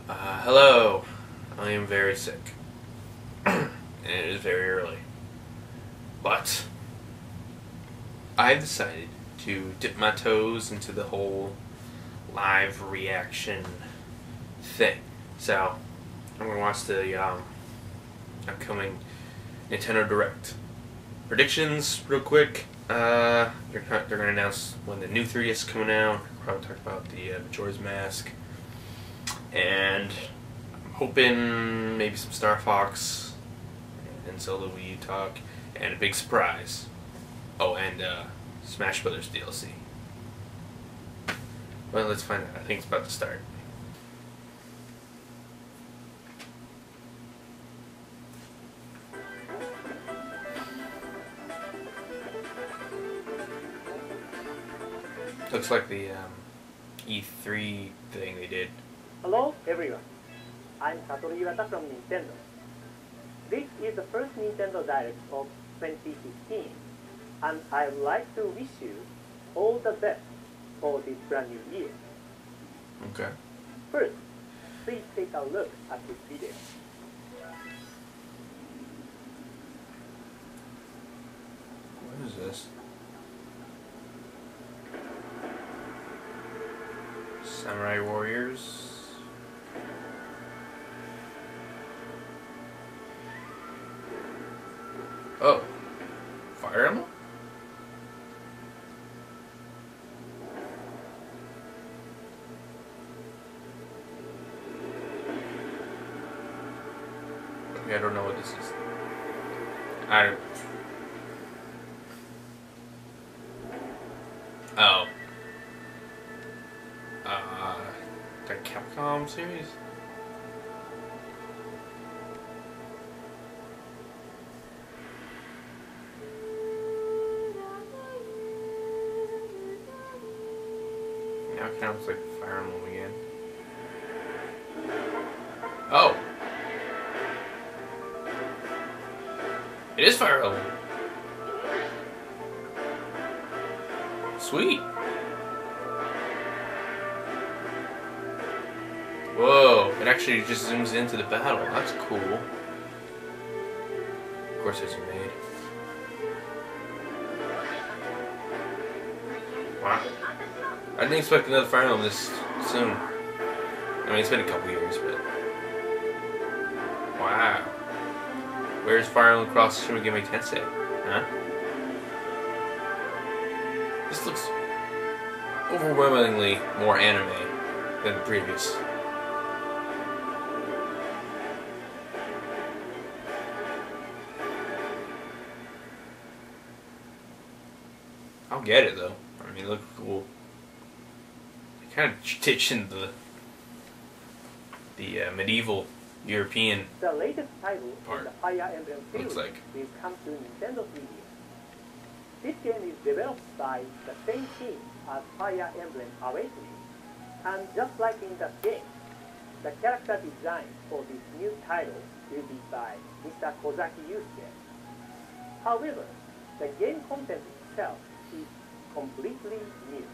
Hello. I am very sick. And it is very early. But I've decided to dip my toes into the whole live reaction thing. So I'm gonna watch the upcoming Nintendo Direct. Predictions, real quick. They're gonna announce when the new 3DS is coming out. Probably talk about the Majora's Mask, and I'm hoping maybe some Star Fox and Zelda Wii U talk, and a big surprise. Oh, and Smash Brothers DLC. Well, let's find out. I think it's about to start. Looks like the E3 thing they did. Hello everyone, I'm Satoru Iwata from Nintendo. This is the first Nintendo Direct of 2015, and I would like to wish you all the best for this brand new year. Okay. First, please take a look at this video. What is this? Samurai Warriors. Oh, Fire Emblem? Okay, I don't know what this is. I don't. Oh. The Capcom series? Now it kind of looks like Fire Emblem again. Oh! It is Fire Emblem! Sweet! Whoa, it actually just zooms into the battle. That's cool. Of course it's made. Wow. I didn't expect another Fire Emblem this soon. I mean, it's been a couple years, but... Wow. Where's Fire Emblem Cross Shimigami Tensei? Huh? This looks overwhelmingly more anime than the previous. I'll get it though. I mean, it looks cool. They kind of ditching the medieval European The latest title part. in the Fire Emblem series Looks like. will come to Nintendo 3DS. This game is developed by the same team as Fire Emblem Awakening, and just like in the game, the character design for this new title will be by Mr. Kozaki Yusuke. However, the game content itself is completely new.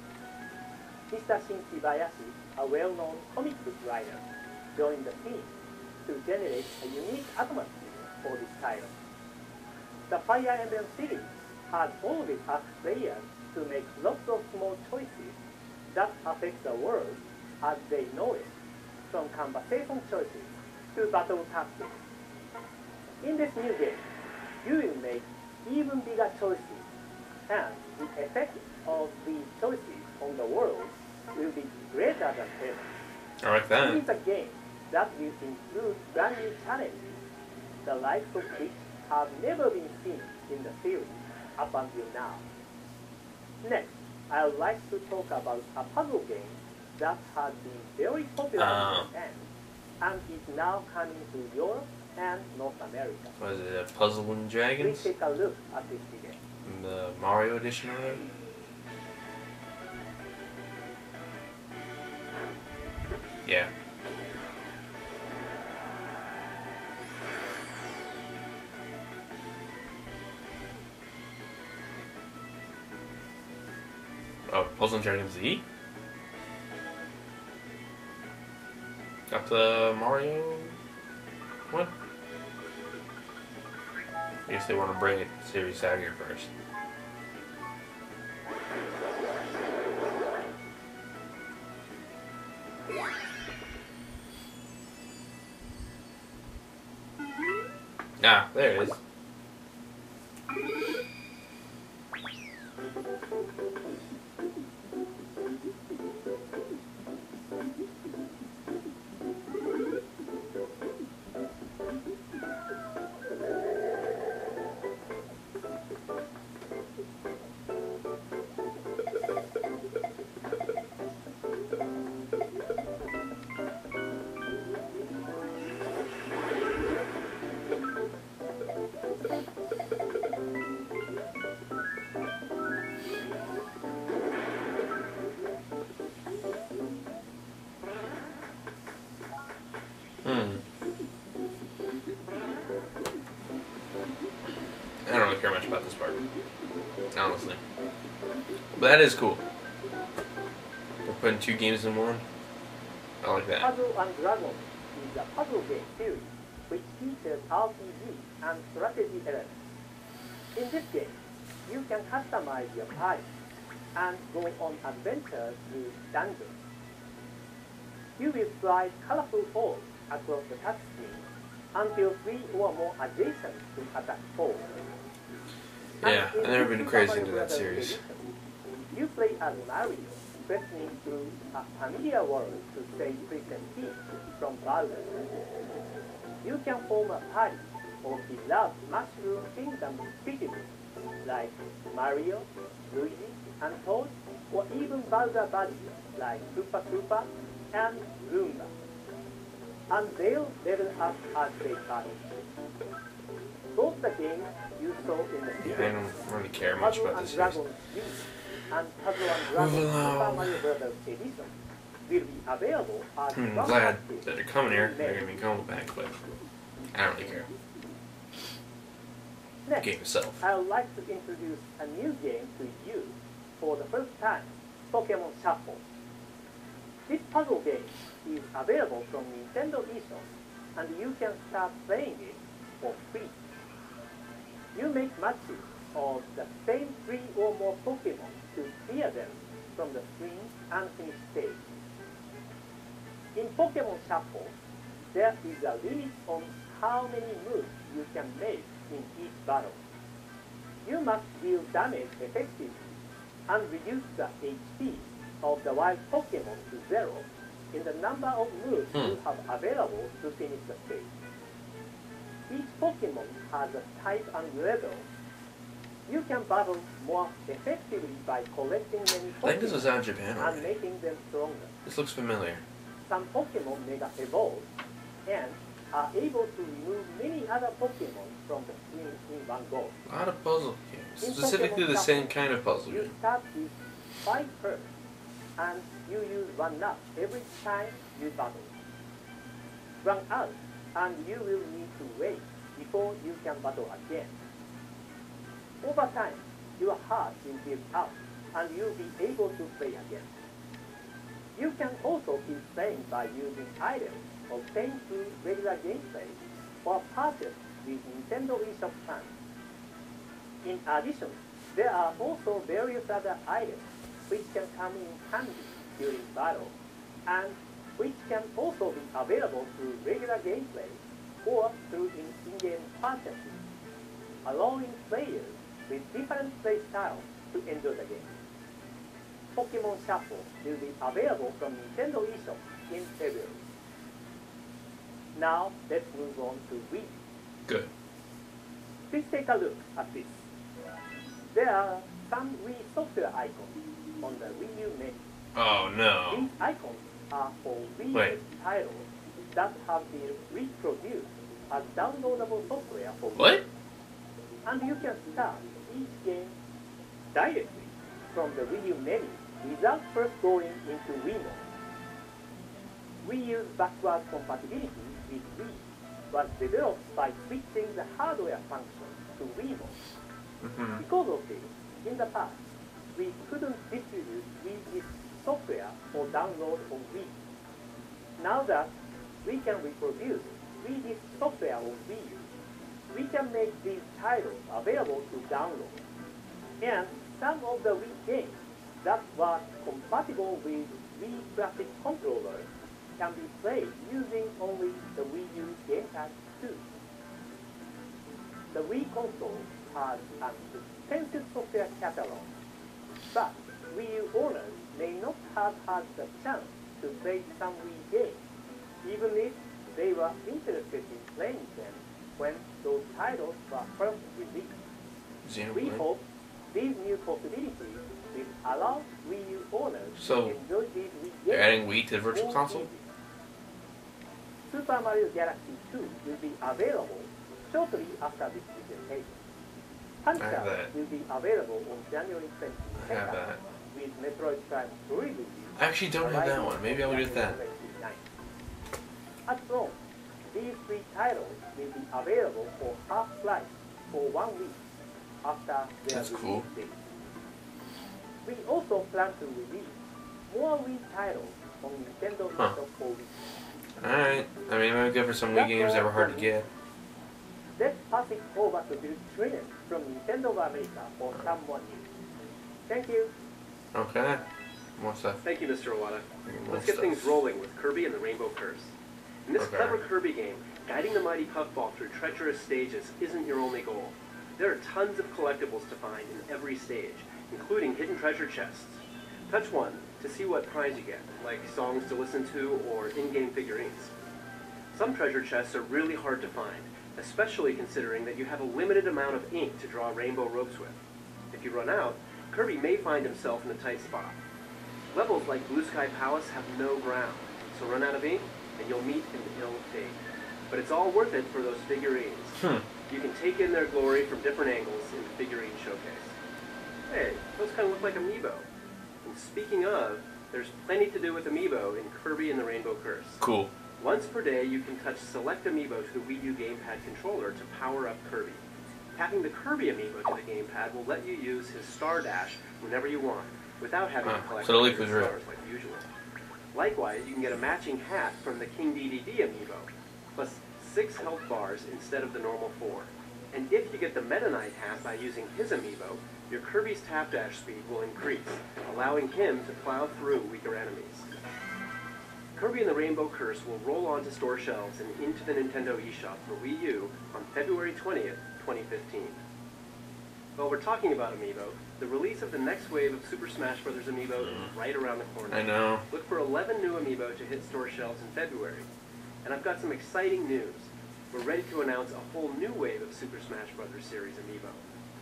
Mr. Shin Kibayashi, a well-known comic book writer, joined the team to generate a unique atmosphere for this title. The Fire Emblem series has always asked players to make lots of small choices that affect the world as they know it, from conversation choices to battle tactics. In this new game, you will make even bigger choices, and the effect of these choices on the world will be greater than ever. I like that. It is a game that will include brand new challenges, the likes of which have never been seen in the series up until now. Next, I would like to talk about a puzzle game that has been very popular in Japan and is now coming to Europe and North America. Was it Puzzle and Please Dragons? take a look at this video. The Mario edition of it? Yeah. Oh, Puzzle and Dragons Z? Got the Mario one? I guess they want to bring it series out here first. Ah, there it is. I don't really care much about this part, honestly. But that is cool. We're putting 2 games in one. I like that. Puzzle and Dragons is a puzzle game series which features RPG and strategy elements. In this game, you can customize your party and go on adventures through dungeons. You will slide colorful balls across the touchscreen until 3 or more adjacent to attack foes. Yeah, I've never been crazy into that series. You play as Mario, questing through a familiar world to save Princess Peach from Bowser. You can form a party of beloved Mushroom Kingdom citizens like Mario, Luigi, and Toad, or even Bowser buddies like Koopa Koopa and Goomba. And they'll level up as they battle. Both the games you saw in the Yeah, I don't really care much about this series. and Puzzle and Dragons Super Mario Bros. Edition will be available as I'm glad that they're coming here. They're going to be coming back, but I don't really care. Next, The game itself. I would like to introduce a new game to you for the first time, Pokemon Shuffle. This puzzle game is available from Nintendo eShop, and you can start playing it for free. You make matches of the same 3 or more Pokemon to clear them from the screen and finish stage. In Pokemon Shuffle, there is a limit on how many moves you can make in each battle. You must deal damage effectively and reduce the HP of the wild Pokemon to 0 in the number of moves you have available to finish the stage. Each Pokemon has a type and level. You can battle more effectively by collecting many I think this was out in Pokemon Japan and already. making them stronger. This looks familiar. Some Pokemon mega evolve and are able to remove many other Pokemon from the screen in one go. A lot of puzzle games. In Specifically Pokemon the same Shuffle, kind of puzzle You game. start with 5 Earth, and you use 1 up every time you battle. Run out, and you will need to wait before you can battle again. Over time, your heart will build up, and you'll be able to play again. You can also keep playing by using items obtained through regular gameplay or purchased with Nintendo eShop funds. In addition, there are also various other items which can come in handy during battle, and which can also be available through regular gameplay or through in-game purchases, allowing players with different play styles to enjoy the game. Pokemon Shuffle will be available from Nintendo eShop in February. Now, let's move on to Wii. Good. Please take a look at this. There are some Wii software icons on the Wii U menu. Oh no. These icons are for Wii Wait. U titles that have been reproduced as downloadable software for Wii. What? And you can start each game directly from the Wii U menu without first going into Wii mode. Wii U's backward compatibility with Wii was developed by switching the hardware function to Wii mode. Because of this, in the past, we couldn't distribute Wii software or download on Wii. Now that we can reproduce 3D software on Wii U. We can make these titles available to download. And some of the Wii games that were compatible with Wii graphic controllers can be played using only the Wii U gamepad too. The Wii console has an extensive software catalog, but Wii U owners may not have had the chance to play some Wii games, even if they were interested in playing them when those titles were first released. We hope these new possibilities will allow Wii U owners to enjoy these Wii games. You're adding Wii to the Virtual Console? Super Mario Galaxy 2 will be available shortly after this presentation. Punch-Out will be available on January 22nd with Metroid Prime 3 review. I actually don't have that one. Maybe I'll do that. As long, these 3 titles will be available for half price for 1 week after their release date. We also plan to release more Wii titles on Nintendo eShop for Wii. Alright. I mean, it might be good for some Wii games that were hard to get. Let's pass it over to Bill Trinan from Nintendo of America for some more news. Thank you. Okay. More stuff. Thank you, Mr. Iwata. Let's get things rolling with Kirby and the Rainbow Curse. In this clever Kirby game, guiding the mighty puffball through treacherous stages isn't your only goal. There are tons of collectibles to find in every stage, including hidden treasure chests. Touch one to see what prize you get, like songs to listen to or in-game figurines. Some treasure chests are really hard to find, especially considering that you have a limited amount of ink to draw rainbow ropes with. If you run out, Kirby may find himself in a tight spot. Levels like Blue Sky Palace have no ground, so run out of ink and you'll meet an ill fate. But it's all worth it for those figurines. You can take in their glory from different angles in the figurine showcase. Hey, those kind of look like amiibo. And speaking of, there's plenty to do with amiibo in Kirby and the Rainbow Curse. Cool. Once per day, you can touch select amiibo to the Wii U gamepad controller to power up Kirby. Tapping the Kirby amiibo to the gamepad will let you use his Star Dash whenever you want, without having to collect stars like usual. Likewise, you can get a matching hat from the King DDD amiibo, plus 6 health bars instead of the normal 4. And if you get the Meta Knight hat by using his amiibo, your Kirby's tap dash speed will increase, allowing him to plow through weaker enemies. Kirby and the Rainbow Curse will roll onto store shelves and into the Nintendo eShop for Wii U on February 20th, 2015. While we're talking about amiibo, the release of the next wave of Super Smash Bros. Amiibo is right around the corner. I know. Look for 11 new amiibo to hit store shelves in February. And I've got some exciting news. We're ready to announce a whole new wave of Super Smash Bros. Series amiibo.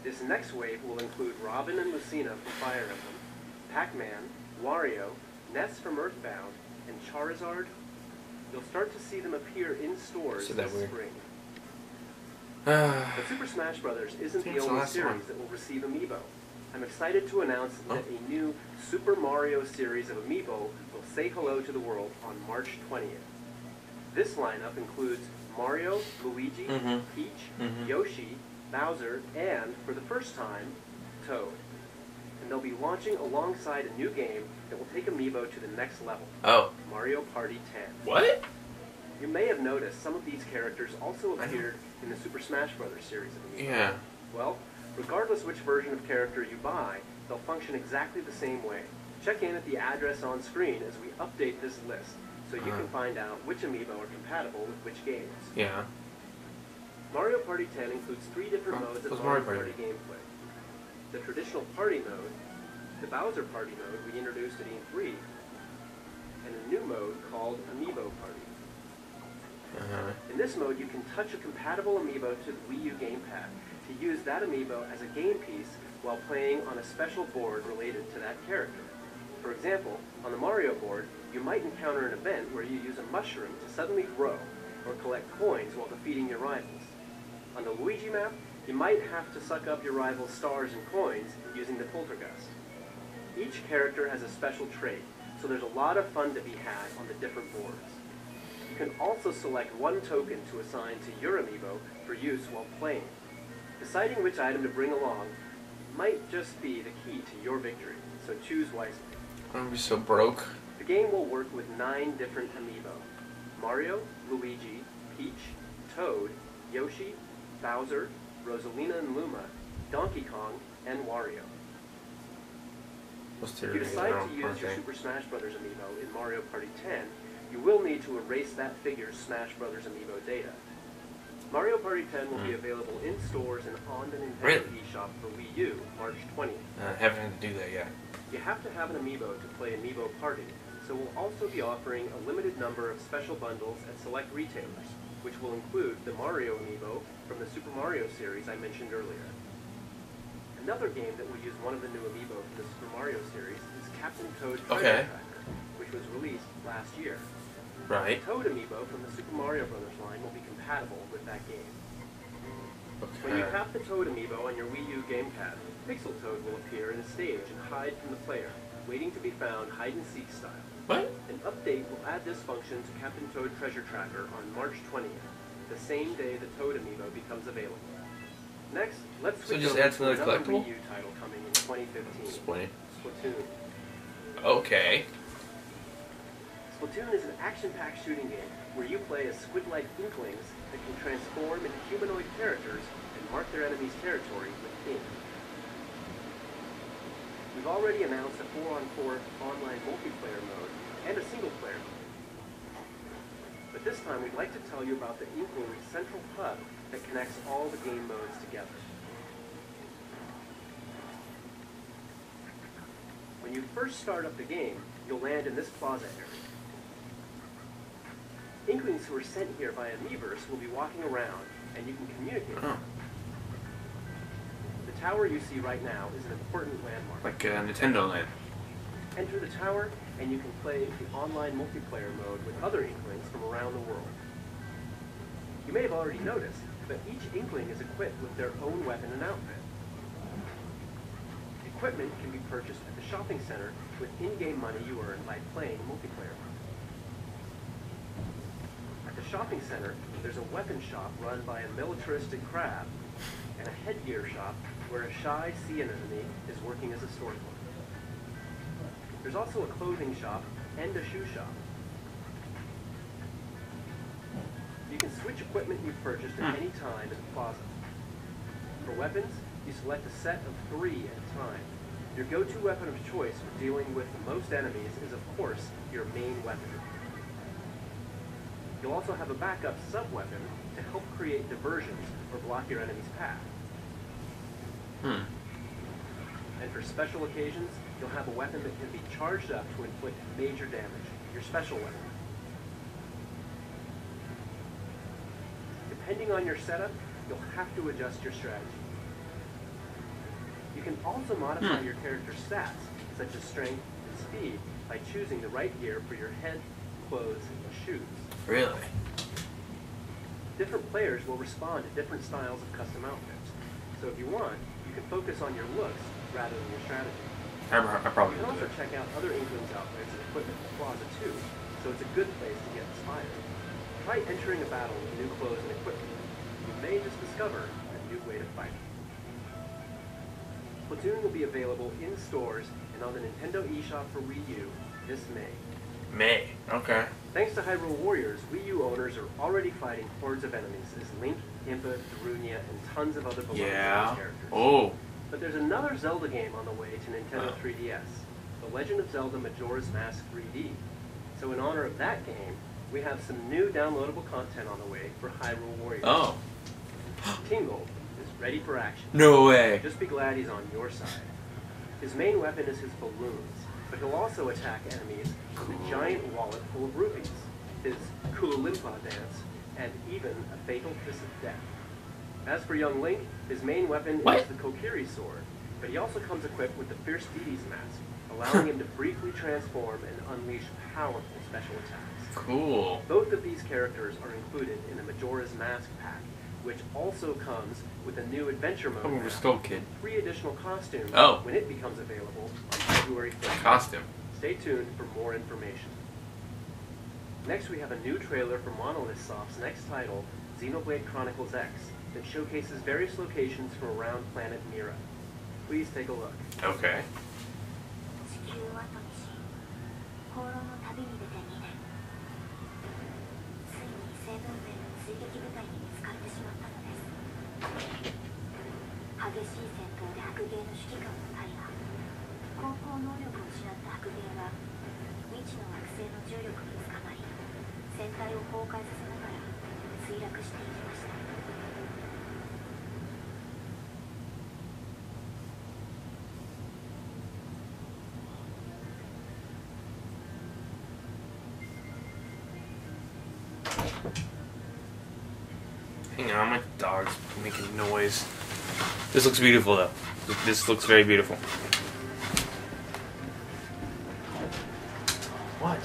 This next wave will include Robin and Lucina from Fire Emblem, Pac-Man, Wario, Ness from Earthbound, and Charizard. You'll start to see them appear in stores this spring. But Super Smash Bros. Isn't the only series that will receive amiibo. I'm excited to announce that a new Super Mario series of amiibo will say hello to the world on March 20th. This lineup includes Mario, Luigi, Peach, Yoshi, Bowser, and, for the first time, Toad. And they'll be launching alongside a new game that will take amiibo to the next level. Mario Party 10. What? You may have noticed some of these characters also appeared in the Super Smash Bros. Series of amiibo. Yeah. Well, regardless which version of character you buy, they'll function exactly the same way. Check in at the address on screen as we update this list, so you can find out which amiibo are compatible with which games. Yeah. Mario Party 10 includes 3 different modes of Mario Party gameplay. The traditional party mode, the Bowser Party mode we introduced at E3, and a new mode called Amiibo Party. In this mode, you can touch a compatible amiibo to the Wii U gamepad to use that amiibo as a game piece while playing on a special board related to that character. For example, on the Mario board, you might encounter an event where you use a mushroom to suddenly grow or collect coins while defeating your rivals. On the Luigi map, you might have to suck up your rival's stars and coins using the Poltergust. Each character has a special trait, so there's a lot of fun to be had on the different boards. You can also select one token to assign to your amiibo for use while playing. Deciding which item to bring along might just be the key to your victory, so choose wisely. I'm gonna be so broke. The game will work with 9 different amiibo. Mario, Luigi, Peach, Toad, Yoshi, Bowser, Rosalina and Luma, Donkey Kong, and Wario. If you decide to use your Super Smash Bros. Amiibo in Mario Party 10, you will need to erase that figure's Smash Bros. Amiibo data. Mario Party 10 will be available in stores and on the Nintendo eShop for Wii U, March 20th. I haven't had to do that yet. You have to have an Amiibo to play Amiibo Party, so we'll also be offering a limited number of special bundles at select retailers, which will include the Mario Amiibo from the Super Mario series I mentioned earlier. Another game that will use one of the new Amiibo from the Super Mario series is Captain Toad Treasure Tracker, which was released last year. Right. The Toad Amiibo from the Super Mario Bros. Line will be compatible with that game. Okay. When you tap the Toad Amiibo on your Wii U gamepad, Pixel Toad will appear in a stage and hide from the player, waiting to be found hide-and-seek style. What? An update will add this function to Captain Toad Treasure Tracker on March 20th, the same day the Toad Amiibo becomes available. Next, let's switch over to another Wii U title coming in 2015. Explain. Splatoon. Okay. Splatoon is an action-packed shooting game where you play as squid-like inklings that can transform into humanoid characters and mark their enemy's territory with ink. We've already announced a 4-on-4 online multiplayer mode and a single-player mode. But this time we'd like to tell you about the Inkling central hub that connects all the game modes together. When you first start up the game, you'll land in this plaza area. Inklings who are sent here by Amiiverse will be walking around, and you can communicate with them. The tower you see right now is an important landmark. Like Nintendo Land. Enter the tower, and you can play the online multiplayer mode with other Inklings from around the world. You may have already noticed, but each Inkling is equipped with their own weapon and outfit. Equipment can be purchased at the shopping center with in-game money you earn by playing multiplayer mode. At the shopping center, there's a weapon shop run by a militaristic crab, and a headgear shop where a shy sea anemone is working as a store clerk. There's also a clothing shop and a shoe shop. You can switch equipment you've purchased at any time in the plaza. For weapons, you select a set of 3 at a time. Your go-to weapon of choice for dealing with the most enemies is, of course, your main weapon. You'll also have a backup sub-weapon to help create diversions or block your enemy's path. And for special occasions, you'll have a weapon that can be charged up to inflict major damage, your special weapon. Depending on your setup, you'll have to adjust your strategy. You can also modify your character's stats, such as strength and speed, by choosing the right gear for your head, clothes, and shoes. Really? Different players will respond to different styles of custom outfits. So if you want, you can focus on your looks rather than your strategy. I probably You can would do also check out other Inklings outfits and equipment in the plaza too, so it's a good place to get inspired. Try entering a battle with new clothes and equipment. You may just discover a new way to fight. Splatoon will be available in stores and on the Nintendo eShop for Wii U this May. May. Okay. Thanks to Hyrule Warriors, Wii U owners are already fighting hordes of enemies as Link, Impa, Darunia, and tons of other beloved characters. Oh. But there's another Zelda game on the way to Nintendo 3DS, The Legend of Zelda Majora's Mask 3D. So in honor of that game, we have some new downloadable content on the way for Hyrule Warriors. Oh. Tingle is ready for action. No way. Just be glad he's on your side. His main weapon is his balloons, but he'll also attack enemies with a giant wallet full of rupees, his Koolimpa dance, and even a fatal kiss of death. As for young Link, his main weapon is the Kokiri sword, but he also comes equipped with the Fierce Deity's mask, allowing him to briefly transform and unleash powerful special attacks. Cool. Both of these characters are included in the Majora's Mask pack, which also comes with a new adventure mode I'm a Skull Kid. 3 additional costumes when it becomes available on February 5th. Costume. Stay tuned for more information. Next, we have a new trailer for Monolith Soft's next title, Xenoblade Chronicles X, that showcases various locations from around planet Mira. Please take a look. Okay. 追撃部隊に見つかってしまったのです。激しい戦闘で白芸の指揮官のタイラ、航行能力を失った白芸は未知の惑星の重力につかまり、船体を崩壊させながら墜落していきました。Hang on, my dog's making noise. This looks beautiful, though. This looks very beautiful. What?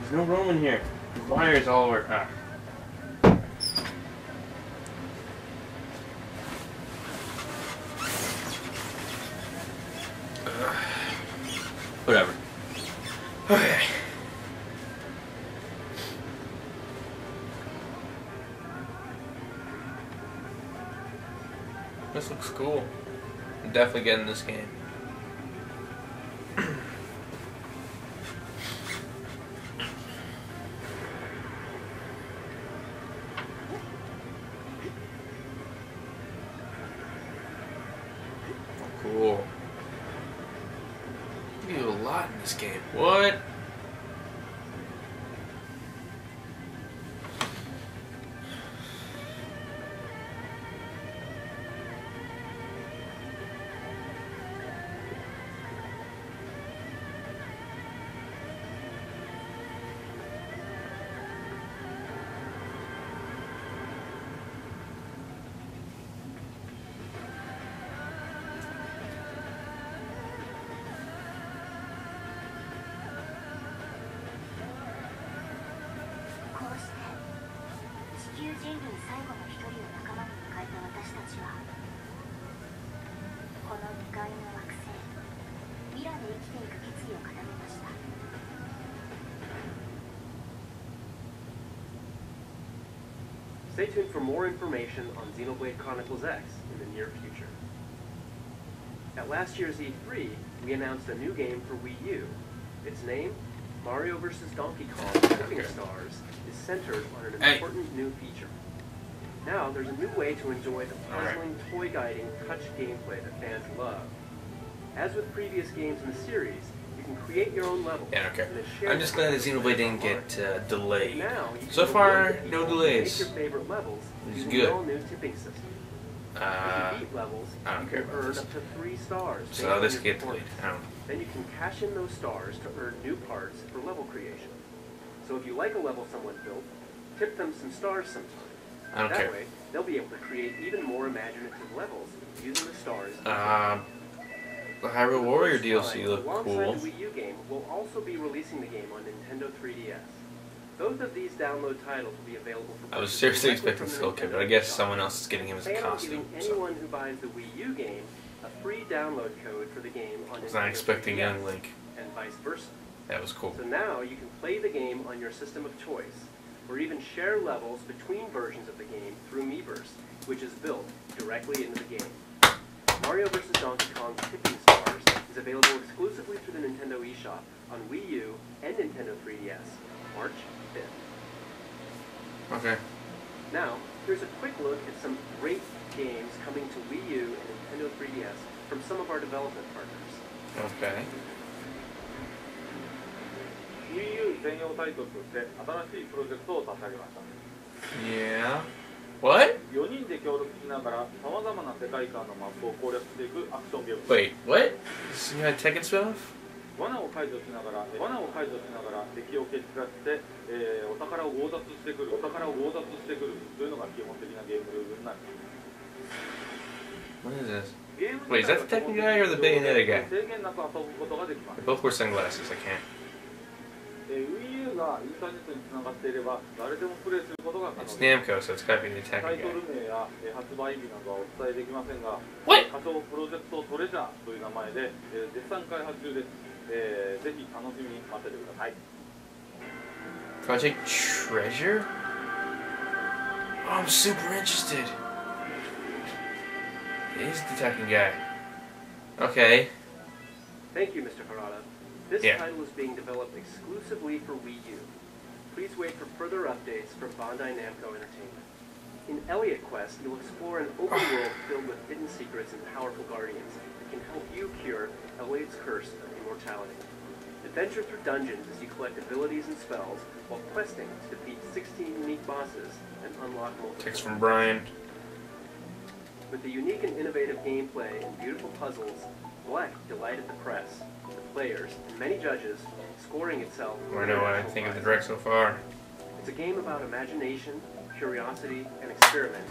There's no room in here. The wires all over. Ah. Whatever. Okay. This looks cool. I'm definitely getting this game. Cool. You can do a lot in this game. What? Stay tuned for more information on Xenoblade Chronicles X in the near future. At last year's E3, we announced a new game for Wii U. Its name, Mario vs. Donkey Kong Tipping Stars, is centered on an important new feature. Now, there's a new way to enjoy the puzzling, toy-guiding, touch gameplay that fans love. As with previous games in the series, you can create your own levels. Yeah, okay. I'm just glad that Xenoblade didn't get delayed. Now, so far, no make delays. your favorite levels It's using good. the all-new tipping system. If you beat levels, I don't care you about earn this. up to 3 stars. So based on this your gets delayed. performance. I don't know. Then you can cash in those stars to earn new parts for level creation. So if you like a level someone built, tip them some stars sometime. I don't that care. way, they'll be able to create even more imaginative levels using the stars. The Hyrule Warrior DLC looked alongside cool. the Wii U game, we'll also be releasing the game on Nintendo 3DS. Both of these download titles will be available for I was purchase seriously directly expecting from the Skull Kid, Nintendo but I guess shop. someone else is getting him as a Plan on costume. giving So anyone who buys the Wii U game a free download code for the game on I was not Nintendo expecting 3DS, young Link. and vice versa. That was cool. So now you can play the game on your system of choice, or even share levels between versions of the game through Miiverse, which is built directly into the game. Mario vs. Donkey Kong Tipping Stars is available exclusively through the Nintendo eShop on Wii U and Nintendo 3DS, March 5th. Okay. Now, here's a quick look at some great games coming to Wii U and Nintendo 3DS from some of our development partners. Okay. Wii U 専用タイトルとして新しいプロジェクトを立ち上げました。 Yeah. What? 4人で協力しながらさまざまな世界観のマップを攻略していくアクションゲームです。 Wait, what? This is Tekken spin-off? 罠を解除しながら敵を撃破して、お宝を強奪してくるというのが基本的なゲームルールになります。 What is this? ゲーム Wait, is that the Tekken guy or the Bayonetta guy? 制限なく遊ぶことができます。 They both wear sunglasses. I can't. Wii U がインターネットにつながっていれば誰でもプレイすることが可能 It's です。 Namco, so it's gotta be the タ Tekken イトル guy. 名や発売日などはお伝えできませんが、 What? 仮想プロジェクトトレジャーという名前で、絶賛開発中です。ぜひ楽しみに待っててください。 Project Treasure? Oh, I'm super interested. He's the Tekken guy. Okay. Thank you, Mr. Harada. This Yeah. title is being developed exclusively for Wii U. please wait for further updates from Bandai Namco Entertainment. In Elliot Quest, you'll explore an open world filled with hidden secrets and powerful guardians that can help you cure Elliot's curse of immortality. Adventure through dungeons as you collect abilities and spells while questing to defeat 16 unique bosses and unlock multiple. Text from Brian. With the unique and innovative gameplay and beautiful puzzles, Black delighted the press, the players, and many judges, scoring itself. I know what I think of the direct so far. It's a game about imagination, curiosity, and experimenting.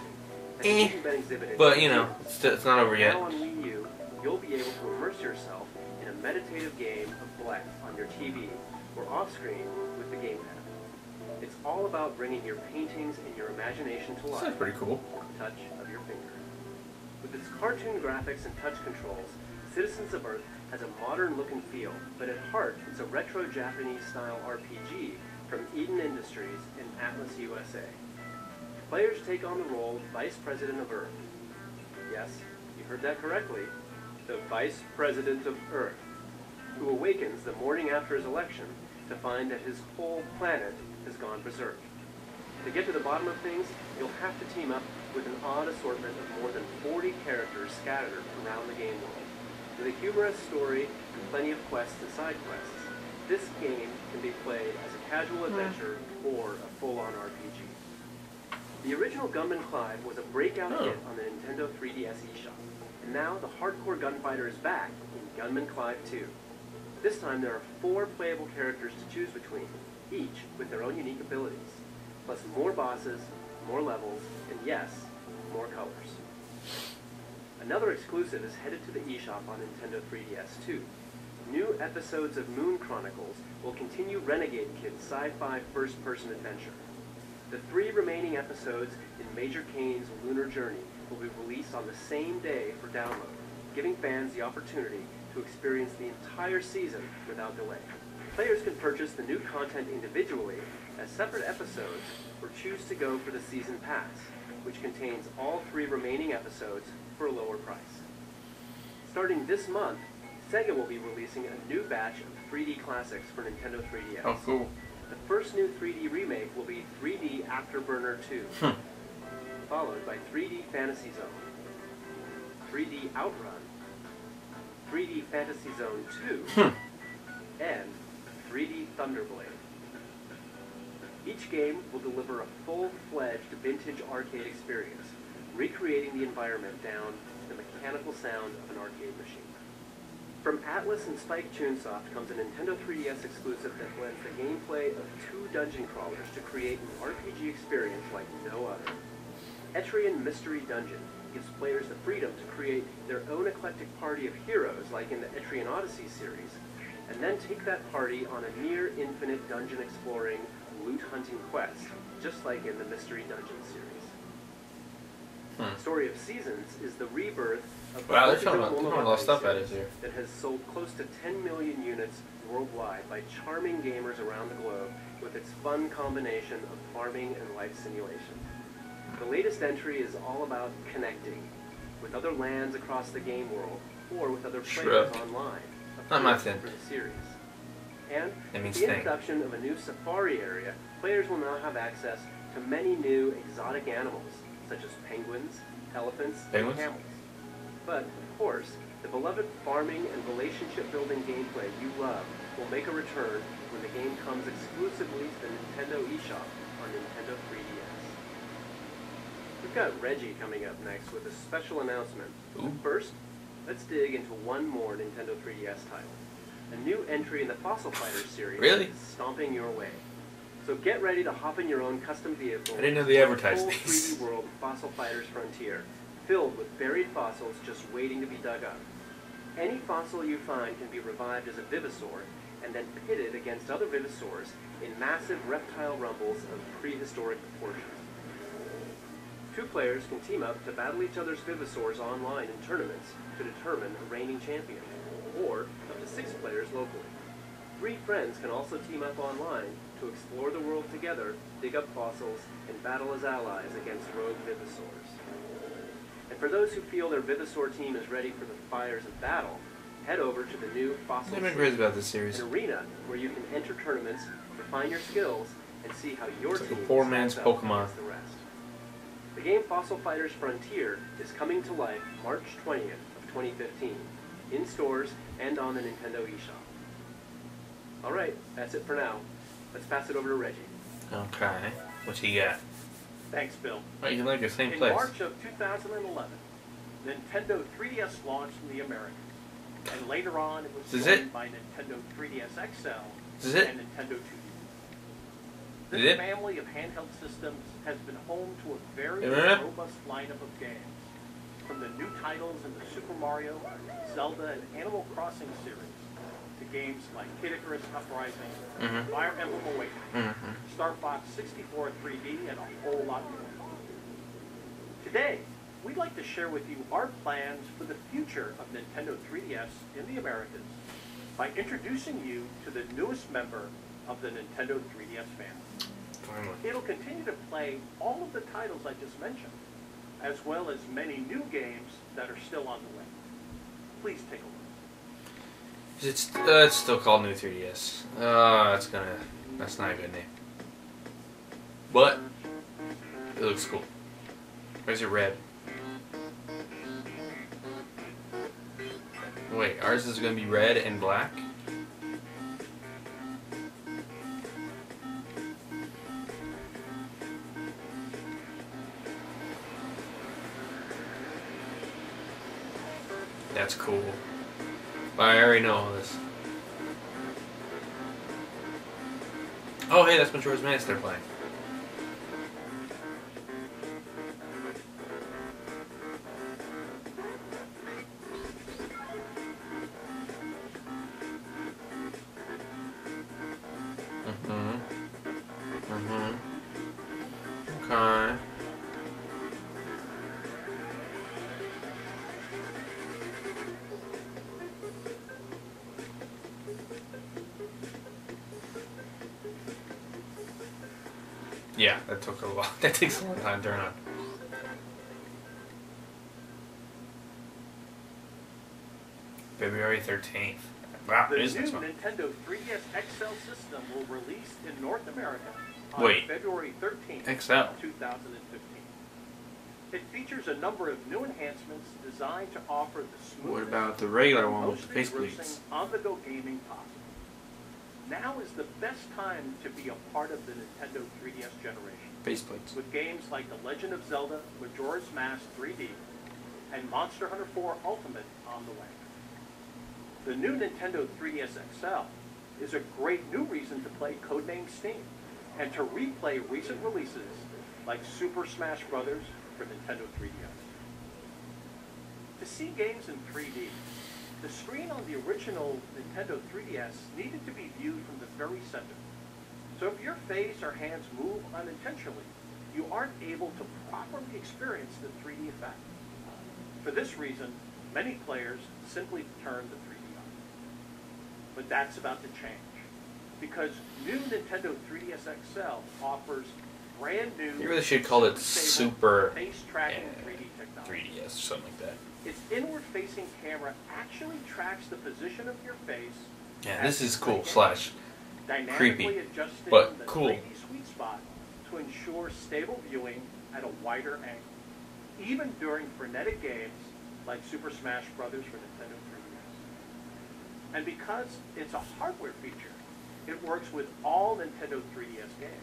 But you know, it's not over yet. Now on Wii U, you'll be able to immerse yourself in a meditative game of Black on your TV or off-screen with the gamepad. It's all about bringing your paintings and your imagination to life. That's pretty cool. With the touch of your finger. With its cartoon graphics and touch controls, Citizens of Earth has a modern look and feel, but at heart, it's a retro Japanese-style RPG from Eden Industries in Atlas, USA. Players take on the role of Vice President of Earth. Yes, you heard that correctly. The Vice President of Earth, who awakens the morning after his election to find that his whole planet has gone berserk. To get to the bottom of things, you'll have to team up with an odd assortment of more than 40 characters scattered around the game world. With a humorous story and plenty of quests and side quests, this game can be played as a casual adventure or a full-on RPG. The original Gunman Clive was a breakout hit on the Nintendo 3DS eShop, and now the hardcore gunfighter is back in Gunman Clive 2. This time there are 4 playable characters to choose between, each with their own unique abilities, plus more bosses, more levels, and yes, more colors. Another exclusive is headed to the eShop on Nintendo 3DS too. New episodes of Moon Chronicles will continue Renegade Kid's sci-fi first-person adventure. The 3 remaining episodes in Major Kane's Lunar Journey will be released on the same day for download, giving fans the opportunity to experience the entire season without delay. Players can purchase the new content individually as separate episodes or choose to go for the Season Pass, which contains all 3 remaining episodes for a lower price. Starting this month, Sega will be releasing a new batch of 3D classics for Nintendo 3DS. Oh, cool. The first new 3D remake will be 3D Afterburner 2, followed by 3D Fantasy Zone, 3D Outrun, 3D Fantasy Zone 2, and 3D Thunderblade. Each game will deliver a full-fledged vintage arcade experience, recreating the environment down to the mechanical sound of an arcade machine. From Atlas and Spike Chunsoft comes a Nintendo 3DS exclusive that blends the gameplay of 2 dungeon crawlers to create an RPG experience like no other. Etrian Mystery Dungeon gives players the freedom to create their own eclectic party of heroes like in the Etrian Odyssey series, and then take that party on a near-infinite dungeon-exploring, loot-hunting quest, just like in the Mystery Dungeon series. Story of Seasons is the rebirth of the they're showing a lot of stuff at us here. that has sold close to 10 million units worldwide by charming gamers around the globe with its fun combination of farming and life simulation. The latest entry is all about connecting with other lands across the game world or with other players online. Not my thing. For the series. And That means the introduction of a new safari area, players will now have access to many new exotic animals, such as penguins, elephants, and camels. But, of course, the beloved farming and relationship-building gameplay you love will make a return when the game comes exclusively to the Nintendo eShop on Nintendo 3DS. We've got Reggie coming up next with a special announcement. First, let's dig into one more Nintendo 3DS title. A new entry in the Fossil Fighters series is stomping your way. So get ready to hop in your own custom vehicle. I didn't know they advertised the these. 3D world of Fossil Fighters Frontier, filled with buried fossils just waiting to be dug up. Any fossil you find can be revived as a Vivisaur, and then pitted against other Vivisaurs in massive reptile rumbles of prehistoric proportions. 2 players can team up to battle each other's Vivisaurs online in tournaments to determine a reigning champion, or up to 6 players locally. 3 friends can also team up online to explore the world together, dig up fossils, and battle as allies against rogue Vivisaurs. And for those who feel their Vivisaur team is ready for the fires of battle, head over to the new Fossil I've been crazy about this series. an arena where you can enter tournaments, refine your skills, and see how your It's like a team poor man's stacks up Pokemon. against the rest. The game Fossil Fighters Frontier is coming to life March 20th of 2015 in stores and on the Nintendo eShop. Alright, that's it for now. Let's pass it over to Reggie. Okay. What you got? Thanks, Bill. Oh, you like the same In place. March of 2011, Nintendo 3DS launched in the Americas, and later on it was This is joined it? by Nintendo 3DS XL This is it? and Nintendo 2DS. Is This it? family of handheld systems has been home to a very Yeah. robust lineup of games, from the new titles in the Super Mario, Zelda, and Animal Crossing series, to games like Kid Icarus Uprising, Mm-hmm. Fire Emblem Awakening, Mm-hmm. Star Fox 64 3D, and a whole lot more. Today, we'd like to share with you our plans for the future of Nintendo 3DS in the Americas by introducing you to the newest member of the Nintendo 3DS family. Finally. It'll continue to play all of the titles I just mentioned, as well as many new games that are still on the way. Please take a look. It's still called New 3DS. That's not a good name. But it looks cool. Where's it red? Wait, ours is gonna be red and black? That's cool. I already know all this. Oh, hey, that's Majora's Mask they're playing. Okay. Yeah, that took a while. That takes a long time to turn on. February 13th. Wow, The it new is next month. Nintendo 3DS XL system will release in North America on Wait. February 13th, XL. 2015. It features a number of new enhancements designed to offer the smooth What about the regular one with the face engrossing bleeds? on-the-go gaming possible. Now is the best time to be a part of the Nintendo 3DS generation, Face plates. with games like The Legend of Zelda, Majora's Mask 3D, and Monster Hunter 4 Ultimate on the way. The new Nintendo 3DS XL is a great new reason to play Codename Steam and to replay recent releases like Super Smash Bros. For Nintendo 3DS. To see games in 3D, the screen on the original Nintendo 3DS needed to be viewed from the very center. So if your face or hands move unintentionally, you aren't able to properly experience the 3D effect. For this reason, many players simply turn the 3D on. But that's about to change, because new Nintendo 3DS XL offers brand new. You really should call it Super face tracking 3D technology. 3DS or something like that. Its inward-facing camera actually tracks the position of your face. Yeah, this is cool slash dynamically creepy, adjusting but the cool. 3D sweet spot to ensure stable viewing at a wider angle, even during frenetic games like Super Smash Bros. For Nintendo 3DS. And because it's a hardware feature, it works with all Nintendo 3DS games.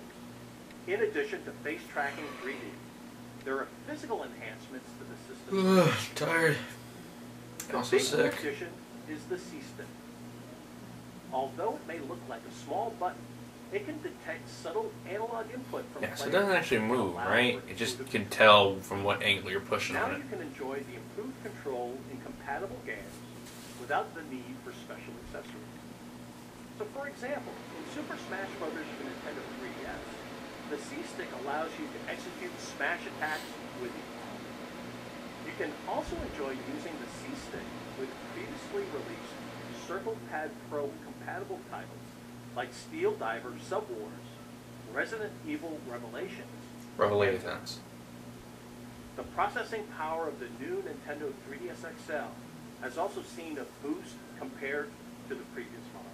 In addition to face tracking 3D, there are physical enhancements to the system. Ugh, tired. The Also big sick. addition is the C-Stick. Although it may look like a small button, it can detect subtle analog input from Yeah, so it players doesn't actually and move, allow right? for It just intuitive can tell from what angle you're pushing Now on it. you can enjoy the improved control in compatible games without the need for special accessories. So for example, in Super Smash Bros. For Nintendo 3DS, the C-Stick allows you to execute smash attacks with ease. You can also enjoy using the C-Stick with previously released Circle Pad Pro compatible titles like Steel Diver Sub-Wars, Resident Evil Revelations. The processing power of the new Nintendo 3DS XL has also seen a boost compared to the previous model.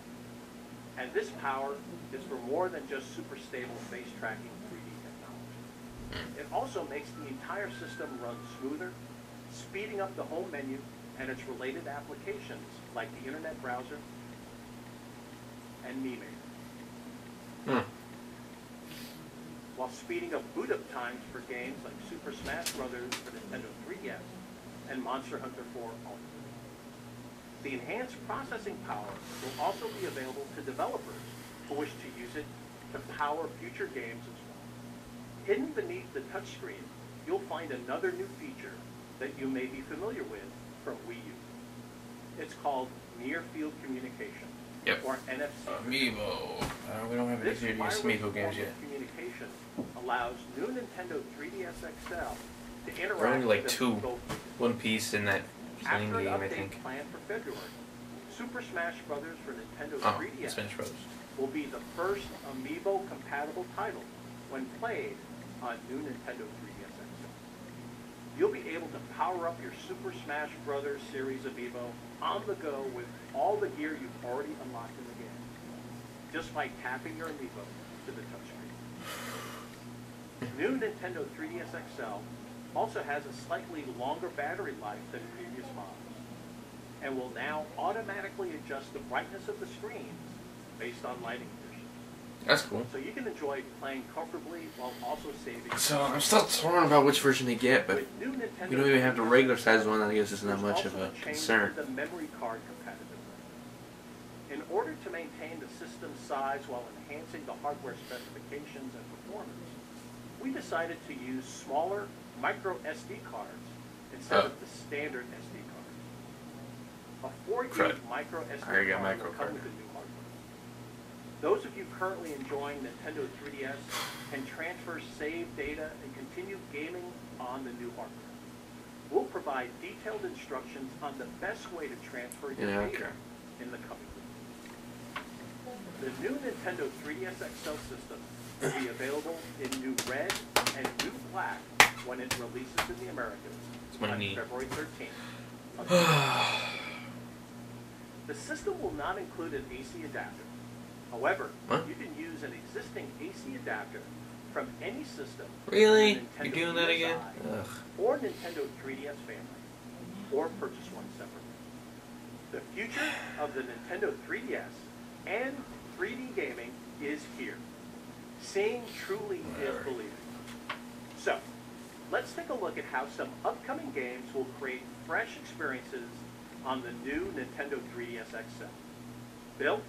And this power is for more than just super stable face tracking 3D technology. It also makes the entire system run smoother, speeding up the home menu and its related applications like the internet browser and MeMaker. While speeding up boot-up times for games like Super Smash Bros. For Nintendo 3DS and Monster Hunter 4 Ultimate. The enhanced processing power will also be available to developers who wish to use it to power future games as well. Hidden beneath the touchscreen, you'll find another new feature that you may be familiar with from Wii U. It's called Near Field Communication, or NFC. Amiibo. We don't have any serious Amiibo games yet. Communication allows new Nintendo 3DS XL to interact We're only like with two both. One Piece in that playing After an game, I update think. planned for February, Super Smash Bros. For Nintendo Oh, 3DS Smash Bros. will be the first Amiibo-compatible title when played on new Nintendo 3DS XL. You'll be able to power up your Super Smash Bros. Series Amiibo on the go with all the gear you've already unlocked in the game, just by tapping your Amiibo to the touchscreen. New Nintendo 3DS XL also has a slightly longer battery life than previous models, and will now automatically adjust the brightness of the screens based on lighting conditions. That's cool. So you can enjoy playing comfortably while also saving. So I'm still torn about which version to get, but With new Nintendo we don't even have the 3DS, regular size one. I guess it's not there's much of also a change concern. to the memory card compatibility. In order to maintain the system size while enhancing the hardware specifications and performance, we decided to use smaller micro SD cards instead of the standard SD cards. A 4 Crud. gig micro SD I already got card micro will come card. with the new hardware. Those of you currently enjoying Nintendo 3DS can transfer saved data and continue gaming on the new hardware. We'll provide detailed instructions on the best way to transfer your data in the coming weeks. The new Nintendo 3DS XL system will be available in new red and new black when it releases in the Americas on February 13th. The system will not include an AC adapter. However, you can use an existing AC adapter from any system. Really? Nintendo You're doing that again? DSi Ugh. or Nintendo 3DS family, or purchase one separately. The future of the Nintendo 3DS and 3D gaming is here. Seeing truly is believing. So, let's take a look at how some upcoming games will create fresh experiences on the new Nintendo 3DS XL. Bill?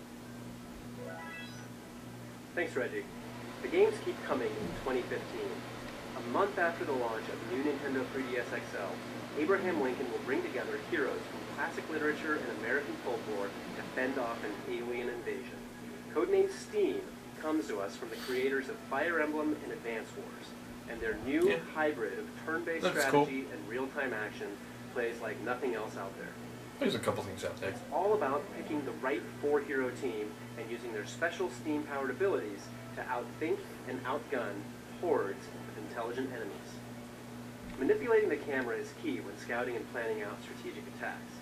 Thanks, Reggie. The games keep coming in 2015. A month after the launch of the new Nintendo 3DS XL, Abraham Lincoln will bring together heroes from classic literature and American folklore to fend off an alien invasion. Codenamed Steam comes to us from the creators of Fire Emblem and Advance Wars, and their new hybrid of turn-based strategy and real-time action plays like nothing else out there. There's a couple things out there. It's all about picking the right four-hero team and using their special Steam-powered abilities to outthink and outgun hordes of intelligent enemies. Manipulating the camera is key when scouting and planning out strategic attacks.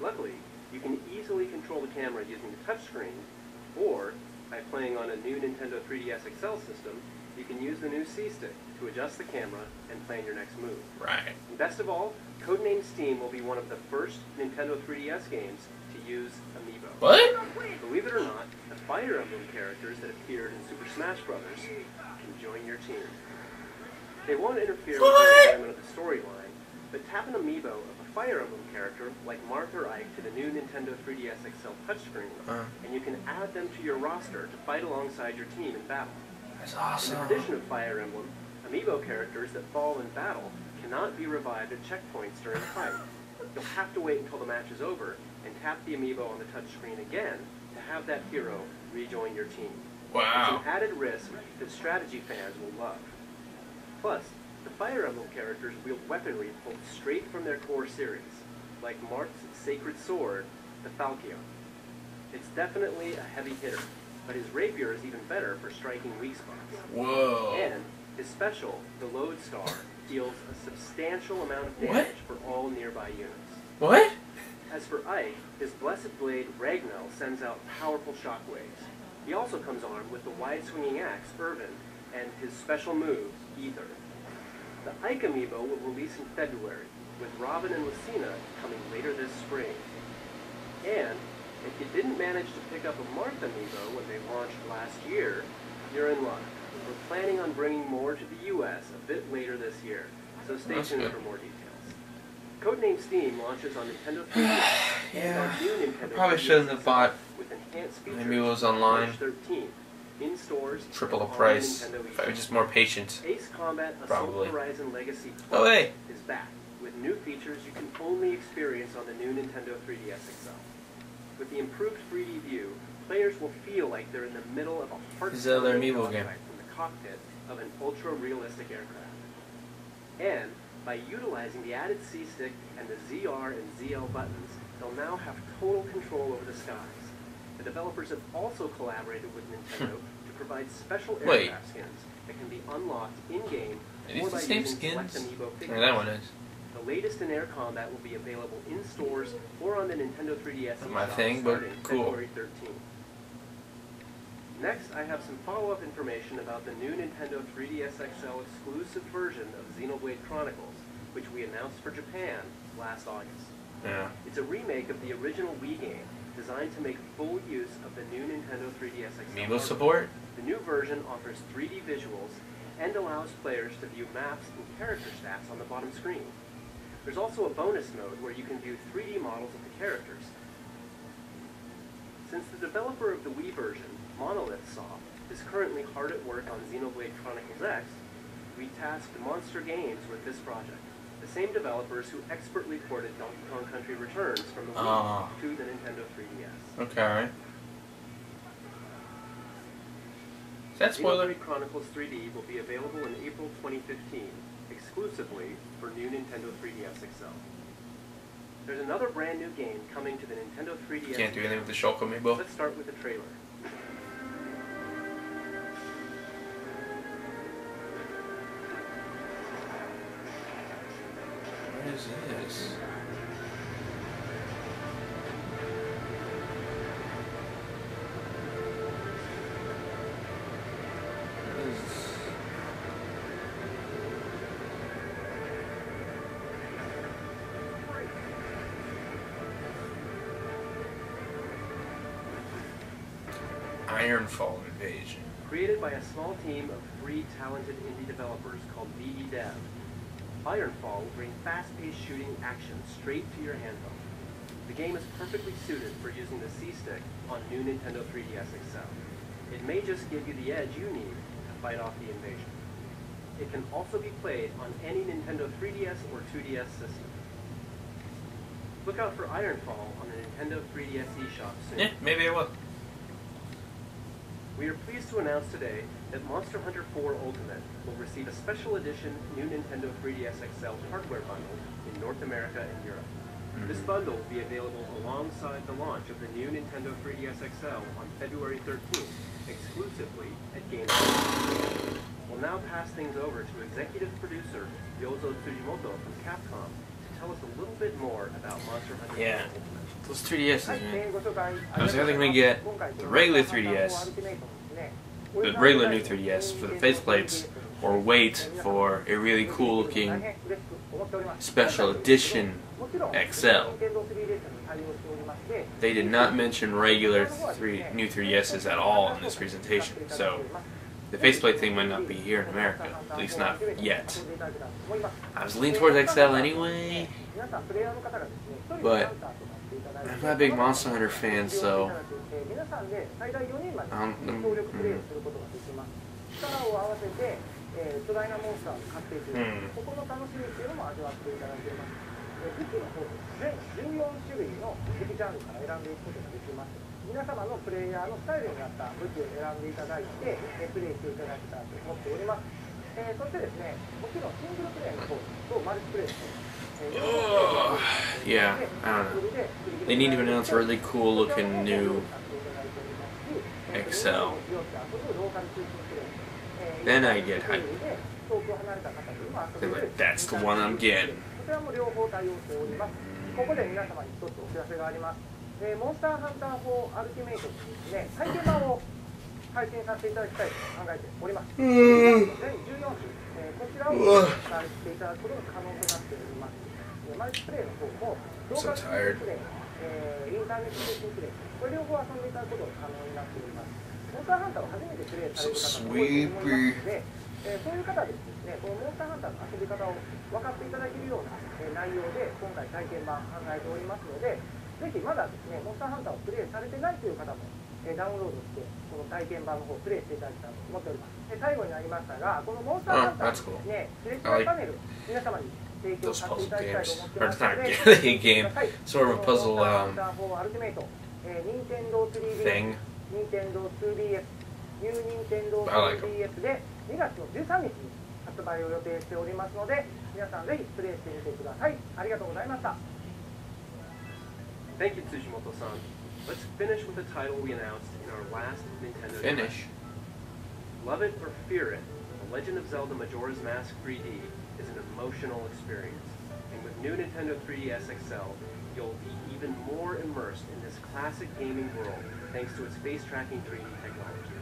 Luckily, you can easily control the camera using the touchscreen, or by playing on a new Nintendo 3DS XL system, you can use the new C-Stick to adjust the camera and plan your next move. Right. And best of all, Codenamed Steam will be one of the first Nintendo 3DS games to use Amiibo. What? Believe it or not, the Fire Emblem characters that appeared in Super Smash Bros. Can join your team. They won't interfere with the enjoyment of the storyline, but tap an Amiibo of a Fire Emblem character like Marth or Ike to the new Nintendo 3DS XL touchscreen, and you can add them to your roster to fight alongside your team in battle. That's awesome. In the tradition of Fire Emblem, Amiibo characters that fall in battle cannot be revived at checkpoints during the fight. You'll have to wait until the match is over and tap the Amiibo on the touchscreen again to have that hero rejoin your team. Wow. It's an added risk that strategy fans will love. Plus, the Fire Emblem characters wield weaponry pulled straight from their core series, like Marth's sacred sword, the Falchion. It's definitely a heavy hitter, but his rapier is even better for striking weak spots. Whoa. And his special, the Lodestar, deals a substantial amount of damage for all nearby units. What? As for Ike, his blessed blade Ragnell sends out powerful shockwaves. He also comes armed with the wide-swinging axe, Irvin, and his special move, Ether. The Ike amiibo will release in February, with Robin and Lucina coming later this spring. And if you didn't manage to pick up a Martha amiibo when they launched last year, you're in luck. We're planning on bringing more to the US a bit later this year, so stay tuned for more details. Codename Steam launches on Nintendo 3DS and on new Nintendo probably 3DS shouldn't have bought with enhanced features amiibos online. March 13th, in stores, Triple the and on price. Nintendo If I eShop. was just more patient. Ace Combat Probably. Assault Horizon Legacy Oh, Plus hey. is back with new features you can only experience on the new Nintendo 3DS XL. With the improved 3D view, players will feel like they're in the middle of a This is another heart-pounding amiibo game. dogfight in the cockpit of an ultra-realistic aircraft. And by utilizing the added C-Stick and the ZR and ZL buttons, they'll now have total control over the skies. The developers have also collaborated with Nintendo to provide special aircraft skins that can be unlocked in-game Are or these by the same using select skins? amiibo Yeah, figures. that one is. The latest in Air Combat will be available in stores or on the Nintendo 3DS Not my eShop thing, but starting cool. February 13th. Next, I have some follow-up information about the new Nintendo 3DS XL exclusive version of Xenoblade Chronicles, which we announced for Japan last August. Yeah. It's a remake of the original Wii game, designed to make full use of the new Nintendo 3DS XL. Amiibo hardware. support? The new version offers 3D visuals and allows players to view maps and character stats on the bottom screen. There's also a bonus mode where you can view 3D models of the characters. Since the developer of the Wii version, Monolith Soft, is currently hard at work on Xenoblade Chronicles X, we tasked Monster Games with this project, the same developers who expertly ported Donkey Kong Country Returns from the Wii to the Nintendo 3DS. Okay. Is that spoiler? Xenoblade Chronicles 3D will be available in April 2015, exclusively for new Nintendo 3DS XL. There's another brand new game coming to the Nintendo 3DS. Can't do anything with the Shulk amiibo. Let's start with the trailer. What is this? What is this? Ironfall Invasion. Created by a small team of 3 talented indie developers called BB Dev, Ironfall will bring fast-paced shooting action straight to your handheld. The game is perfectly suited for using the C-Stick on new Nintendo 3DS XL. It may just give you the edge you need to fight off the invasion. It can also be played on any Nintendo 3DS or 2DS system. Look out for Ironfall on the Nintendo 3DS eShop soon. Yeah, maybe I will. We are pleased to announce today that Monster Hunter 4 Ultimate will receive a special edition new Nintendo 3DS XL hardware bundle in North America and Europe. This bundle will be available alongside the launch of the new Nintendo 3DS XL on February 13th, exclusively at GameStop. We'll now pass things over to executive producer Yozo Tsujimoto from Capcom to tell us a little bit more about Monster Hunter 4 Yeah. Ultimate. Those 3DSs, man. I was either going to get the regular 3DS, the regular new 3DS for the faceplates, or wait for a really cool looking special edition XL. They did not mention regular new 3DSs at all in this presentation, so the faceplate thing might not be here in America, at least not yet. I was leaning towards XL anyway, but I'm not a big Monster Hunter fan, so皆様のプレイヤーのスタイルになった武器を選んでいただいてプレイしていただきたいと思っております。そしてですね、もちろんシングルプレイの方とマルチプレイの方。yeah, I don't know. They need to announce a really cool looking new XL. Then I get hyped. They're like, that's the one I'm getting. ここで皆様に一つお知らせがあります。モンスターハンター4アルティメイトにですね、体験版を配信させていただきたいと考えております。全14種、こちらを使っていただくことが可能となっております。マルチプレイの方もローカルプレイ、インターネット通信プレイ、これ両方遊んでいただくことが可能になっております。モンスターハンターを初めてプレイされる方も多いと思いますので、そういう方ですね、このモンスターハンターの遊び方を分かっていただけるような内容で今回体験版考えておりますので、ぜひまだですね、モンスターハンターをプレイされてないという方もダウンロードしてこの体験版の方をプレイしていただきたいと思っております。最後になりましたが、このモンスターハンターのですね、セレクションパネル皆様に提供させていただきたいと思ってますので、game, sort of a puzzle thing. Nintendo 2DS、ニュー Nintendo 2DS で2月の13日に発売を予定しておりますので、皆さんぜひプレイしてみてください。ありがとうございました。Thank you, Tsujimoto-san. Let's finish with the title we announced in our last Nintendo Finish. Direct. Love it or fear it, The Legend of Zelda Majora's Mask 3D is an emotional experience. And with new Nintendo 3DS XL, you'll be even more immersed in this classic gaming world thanks to its face-tracking 3D technology.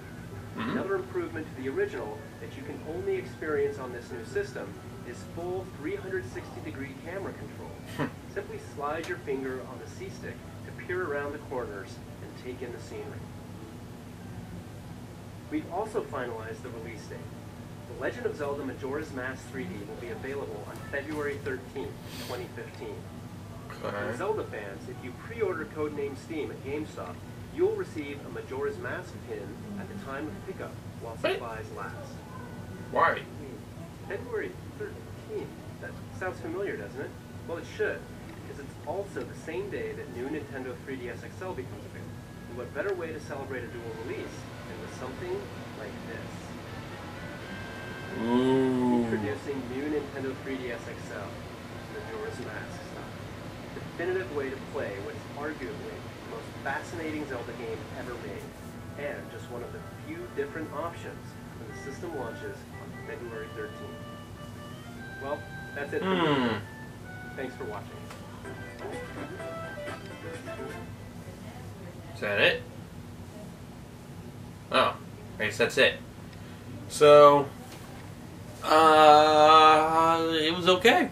Another improvement to the original that you can only experience on this new system is full 360-degree camera control. Simply slide your finger on the C-stick to peer around the corners and take in the scenery. We've also finalized the release date. The Legend of Zelda Majora's Mask 3D will be available on February 13th, 2015. For Zelda fans, if you pre-order Codename Steam at GameStop, you'll receive a Majora's Mask pin at the time of pickup while supplies last. Why? February 13th. That sounds familiar, doesn't it? Well, it should, because it's also the same day that new Nintendo 3DS XL becomes available. And what better way to celebrate a dual release than with something like this? Introducing new Nintendo 3DS XL, Majora's Mask style. Definitive way to play what is arguably the most fascinating Zelda game ever made, and just one of the few different options when the system launches on February 13th. Well, that's it for me. Thanks for watching. Is that it? Oh, I guess that's it. So, it was okay.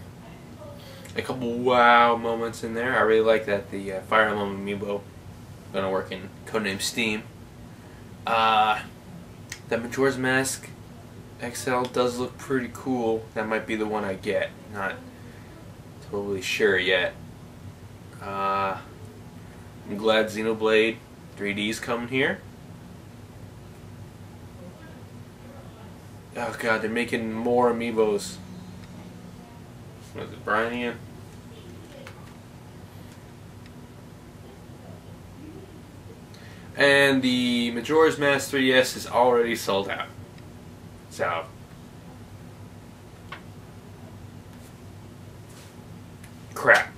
A couple wow moments in there. I really like that the Fire Emblem amiibo gonna work in Codename Steam. That Majora's Mask XL does look pretty cool. That might be the one I get. Not totally sure yet. I'm glad Xenoblade 3D's coming here. Oh god, they're making more amiibos. What is it, Brian? And the Majora's Mask 3DS is already sold out. So, crap.